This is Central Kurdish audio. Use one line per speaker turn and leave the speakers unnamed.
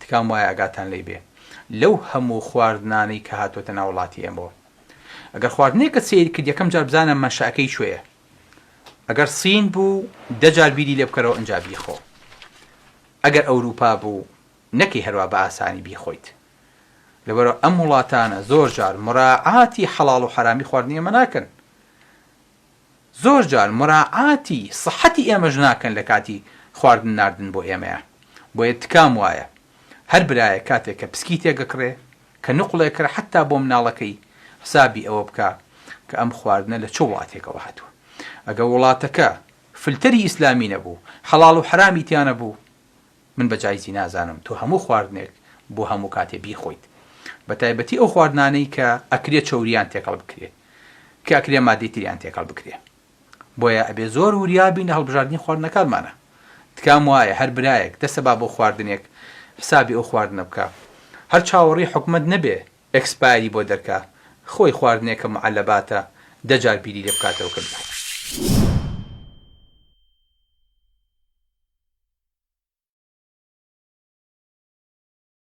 تکام وایە ئاگاتان لێ بێ لەو هەموو خواردنانەی کە هاتوۆتە ناو وڵاتی ئێمەوە ئەگەر خواردنێکە سیر کرد یەکەم جار بزانە مەشاکەی شوێیە ئەگەر سین بوو 10 جار بیری لێ بکەرەوە ئەنجا بیخۆ ئەگەر ئەوروپا بوو نەکەی هەروە بە ئاسانی بیخۆیت لەبەرەوە ئەم وڵاتانە زۆر جار مراعاتی حەڵاڵ و حرامی خواردنی ئێمە ناکەن زۆر جار مراعاتی صحەتی ئێمەش ناکەن لە کاتی خواردن ناردن بۆ ئێمەیە بۆیە تکام وایە هەر برایە کاتێک کە پسکی تێگەکڕێ کە نوقڵێکرا حتا بۆ مناڵەکەی حسابی ئەوە بکە کە ئەم خواردنە لە چ وڵاتێکەوە هاتووە ئەگە وڵاتەکە فلتەری ئیسلامی نەبوو حەڵاڵ و حرامی تیانە بوو من بەجایزی نازانم تۆ هەموو خواردنێک بۆ هەموو کاتێ بیخۆیت بە تایبەتی ئەو خواردنانەی کە ئەکرێت چەوریان تێکەڵ بکرێت کە ئەکرێ مادەی تریان تێکەڵ بکرێت بۆیە ئەبێ زۆر وریابین لە هەڵبژاردننی خواردنەکانمانە تکام وایە هەر برایەک دەسە با بۆ خواردنێک حسابی ئەو خواردنە بکە هەر چاوەڕی حکومت نەبێ ئەکسپایری بۆ دەرکا خۆی خواردنێکە معەلەباتە 10 جار بیری لێ بکاتەوە کردن